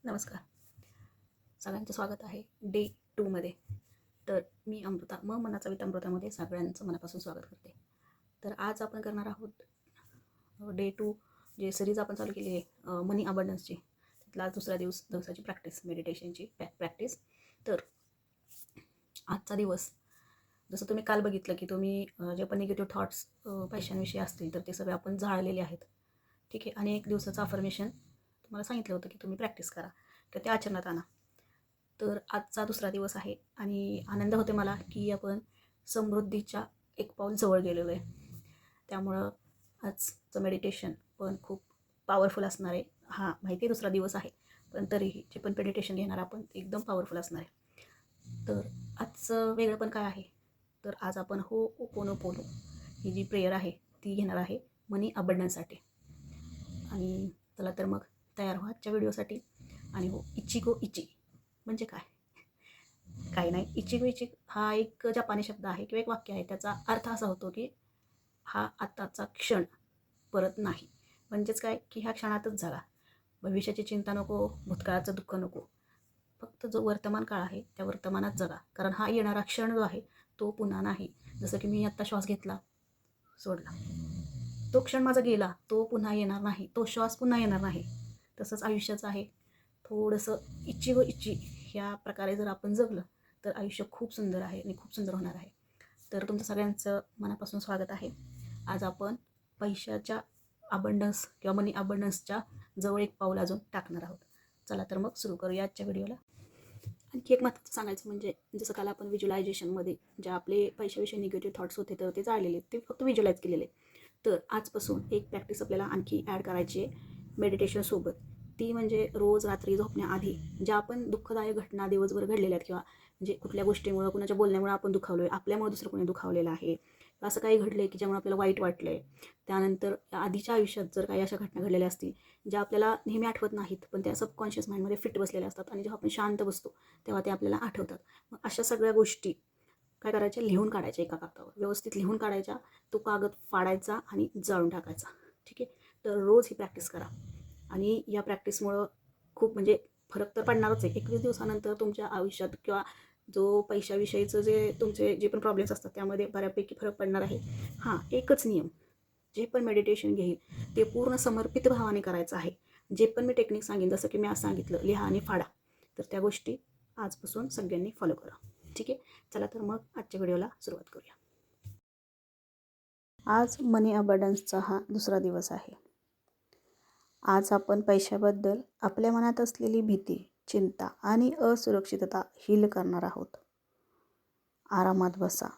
नमस्कार. सगळ्यांचं स्वागत आहे डे 2मध्ये. तर मी अमृता मनाचा वित अमृतामध्ये सगळ्यांचं मनापासून स्वागत करते. तर आज आपण करणार आहोत डे 2 जे सिरीज आपण चालू केली आहे मनी अबंडन्सची. त्यातला आज दुसरा दिवसाची प्रॅक्टिस, मेडिटेशनची प्रॅक्टिस. तर आजचा दिवस जसं तुम्ही काल बघितलं की तुम्ही जे पण निगेटिव्ह थॉट्स पैशांविषयी असतील तर ते सगळे आपण जाळलेले आहेत. ठीक आहे. आणि एक दिवसाचं अफर्मेशन तुम्हाला सांगितलं होतं की तुम्ही प्रॅक्टिस करा, तर ते आचरणात आणा. तर आजचा दुसरा दिवस आहे आणि आनंद होते मला की आपण समृद्धीच्या एक पाऊल जवळ गेलेलो आहे. त्यामुळं आजचं मेडिटेशन पण खूप पॉवरफुल असणार आहे. हां, माहिती आहे दुसरा दिवस आहे, पण तरीही जे पण मेडिटेशन घेणार आपण एकदम पॉवरफुल असणार आहे. तर आजचं वेगळं पण काय आहे, तर आज आपण होओपोनोपोनो ही जी प्रेयर आहे ती घेणार आहे मनी अबंडन्ससाठी. आणि चला तर मग तयार व्हा आजच्या व्हिडिओसाठी. आणि हो, इचिगो इची म्हणजे काय? काही नाही. इचिगो इची हा एक जपानी शब्द आहे किंवा एक वाक्य आहे. त्याचा अर्थ असा होतो की हा आत्ताचा क्षण परत नाही. म्हणजेच काय की ह्या क्षणातच जगा. भविष्याची चिंता नको, भूतकाळाचं दुःख नको. फक्त जो वर्तमान काळ आहे त्या वर्तमानात जगा. कारण हा येणारा क्षण जो आहे तो पुन्हा नाही. जसं की मी आत्ता श्वास घेतला, सोडला. तो क्षण माझा गेला, तो पुन्हा येणार नाही. तो श्वास पुन्हा येणार नाही. तसंच आयुष्याचं आहे. थोडंसं इच्छी व इच्छी ह्या प्रकारे जर आपण जगलं तर आयुष्य खूप सुंदर आहे आणि खूप सुंदर होणार आहे. तर तुमचं सगळ्यांचं मनापासून स्वागत आहे. आज आपण पैशाच्या अबंडन्स किंवा मनी अबंडन्सच्या जवळ एक पाऊल अजून टाकणार आहोत. चला तर मग सुरू करूया आजच्या व्हिडिओला. आणखी एक महत्त्वाचं सांगायचं म्हणजे जसं काल आपण व्हिज्युलायझेशनमध्ये जे आपले पैशाविषयी निगेटिव्ह थॉट्स होते तर ते जाळलेले, ते फक्त व्हिज्युलाइज केलेले. तर आजपासून एक प्रॅक्टिस आपल्याला आणखी ॲड करायची आहे मेडिटेशनसोबत. ती म्हणजे रोज रात्री झोपण्याआधी ज्या आपण दुःखदायक घटना दिवसभर घडलेल्या आहेत किंवा म्हणजे कुठल्या गोष्टीमुळं, कुणाच्या बोलण्यामुळे आपण दुखावलो आहे, आपल्यामुळे दुसरं कोणी दुखावलेलं आहे, असं काही घडलं आहे की ज्यामुळे आपल्याला वाईट वाटलं आहे. त्यानंतर आधीच्या आयुष्यात जर काही अशा घटना घडलेल्या असतील ज्या आपल्याला नेहमी आठवत नाहीत, पण त्या सबकॉन्शियस माइंडमध्ये फिट बसलेल्या असतात आणि जेव्हा आपण शांत बसतो तेव्हा ते आपल्याला आठवतात. मग अशा सगळ्या गोष्टी काय करायच्या, लिहून काढायच्या एका कागदावर, व्यवस्थित लिहून काढायच्या. तो कागद फाडायचा आणि जाळून टाकायचा. ठीक आहे. तर रोज ही प्रॅक्टिस करा आणि या प्रॅक्टिसमुळं खूप म्हणजे फरक तर पडणारच आहे. 21 दिवसानंतर तुमच्या आयुष्यात किंवा जो पैशाविषयीचं जे तुमचे जे पण प्रॉब्लेम्स असतात त्यामध्ये बऱ्यापैकी फरक पडणार आहे. हां, एकच नियम, जे पण मेडिटेशन घेईल ते पूर्ण समर्पित भावाने करायचं आहे. जे पण मी टेक्निक सांगेन, जसं की मी आज सांगितलं लिहा आणि फाडा, तर त्या गोष्टी आजपासून सगळ्यांनी फॉलो करा. ठीक आहे. चला तर मग आजच्या व्हिडिओला सुरुवात करूया. आज मनी अबंडन्सचा हा दुसरा दिवस आहे. आज आपण पैशाबद्दल आपल्या मनात असलेली भीती, चिंता आणि असुरक्षितता हील करणार आहोत. आरामात बसा.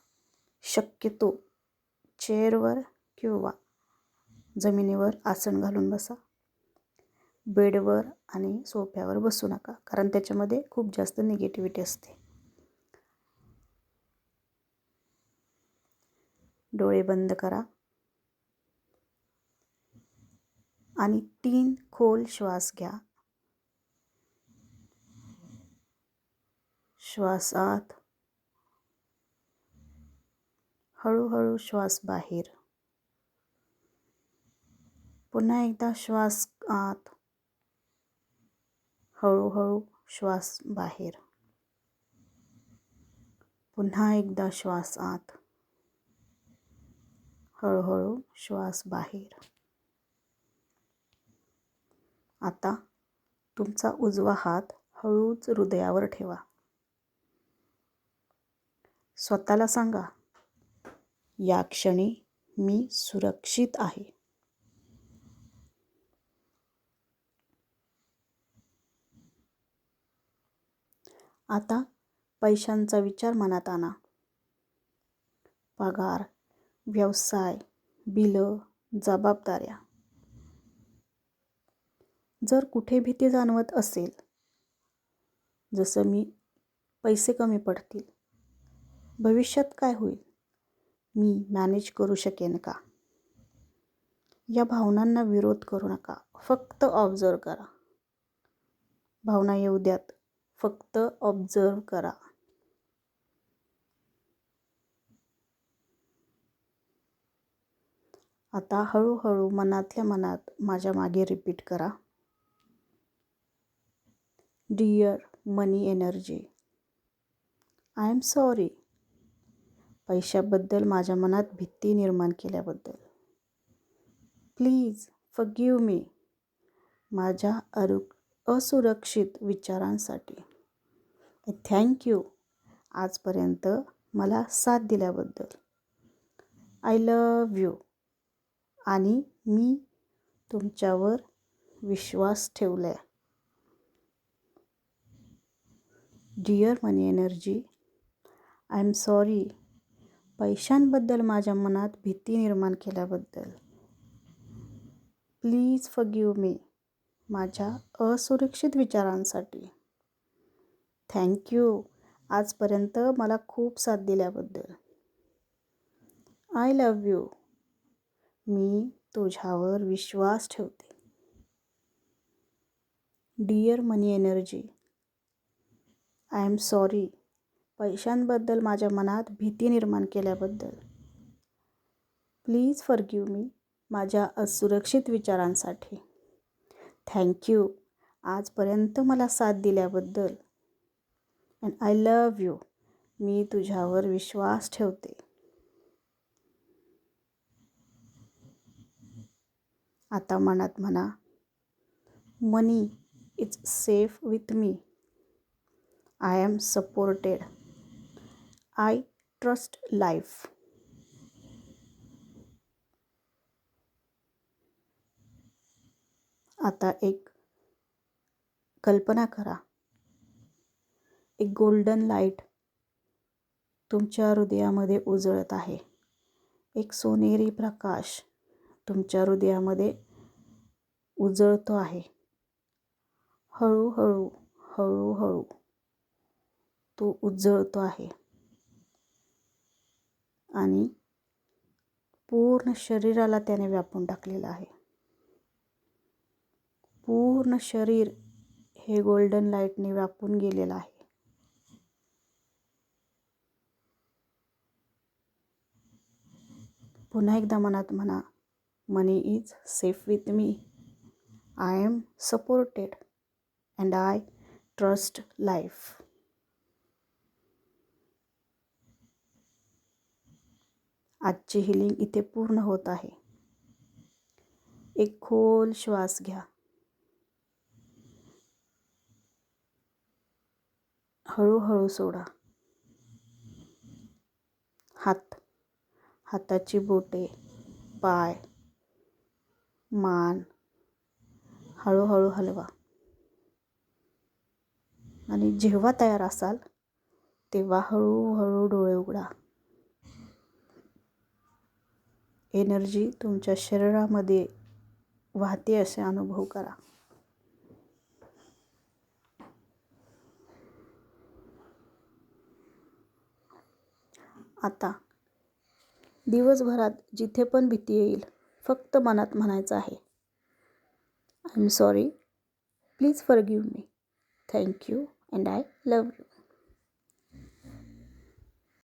शक्यतो चेअरवर किंवा जमिनीवर आसन घालून बसा. बेडवर आणि सोफ्यावर बसू नका, कारण त्याच्यामध्ये खूप जास्त निगेटिव्हिटी असते. डोळे बंद करा आणि 3 खोल श्वास घ्या. श्वास आत, हळूहळू श्वास बाहेर. पुन्हा एकदा श्वास आत, हळूहळू श्वास बाहेर. पुन्हा एकदा श्वास आत, हळूहळू श्वास बाहेर. आता तुमचा उजवा हात हळूच हृदयावर ठेवा. स्वतःला सांगा, या क्षणी मी सुरक्षित आहे. आता पैशांचा विचार मनात आणा. पगार, व्यवसाय, बिलं, जबाबदाऱ्या. जर कुठे भीती जाणवत असेल, जसं मी पैसे कमी पडतील, भविष्यात काय होईल, मी मॅनेज करू शकेन का, या भावनांना विरोध करू नका. फक्त ऑब्झर्व करा. भावना येऊ द्यात, फक्त ऑब्झर्व करा. आता हळूहळू मनातल्या मनात माझ्या मागे रिपीट करा. Dear money energy, I am sorry. पैशाबद्दल माझ्या मनात भीती निर्माण केल्याबद्दल. प्लीज फॉरगिव्ह मी, माझ्या असुरक्षित विचारांसाठी. थँक यू, आजपर्यंत मला साथ दिल्याबद्दल. आय लव्ह यू, आणि मी तुमच्यावर विश्वास ठेवलाय. Dear money energy, I am sorry. पैशांबद्दल माझ्या मनात भीती निर्माण केल्याबद्दल. प्लीज फॉरगिव्ह मी, माझ्या असुरक्षित विचारांसाठी. थँक यू, आजपर्यंत मला खूप साथ दिल्याबद्दल. आय लव्ह यू, मी तुझ्यावर विश्वास ठेवते. Dear money energy, I am sorry. पैशांबद्दल माझ्या मनात भीती निर्माण केल्याबद्दल. प्लीज फॉरगिव्ह मी, माझ्या असुरक्षित विचारांसाठी. थँक यू, आजपर्यंत मला साथ दिल्याबद्दल. अँड आय लव्ह यू, मी तुझ्यावर विश्वास ठेवते. आता मनात म्हणा, money is safe with me. I am supported. I trust life. आता एक कल्पना करा, एक गोल्डन लाईट तुमच्या हृदयामध्ये उजळत आहे. एक सोनेरी प्रकाश तुमच्या हृदयामध्ये उजळतो आहे. हळूहळू हळूहळू तो उजळतो आहे आणि पूर्ण शरीराला त्याने व्यापून टाकलेलं आहे. पूर्ण शरीर हे गोल्डन लाईटने व्यापून गेलेलं आहे. पुन्हा एकदा मनात म्हणा, money is safe with me. I am supported and I trust life. आजची हिलिंग इथे पूर्ण होत आहे. एक खोल श्वास घ्या. हळूहळू सोडा. हाताची बोटे, पाय, मान हळूहळू हलवा. आणि जेव्हा तयार असाल तेव्हा हळूहळू डोळे उघडा. एनर्जी तुमच्या शरीरामध्ये वाहते असे अनुभव करा. आता दिवसभरात जिथे पण भीती येईल, फक्त मनात म्हणायचं आहे, I am sorry, please forgive me, thank you and I love you.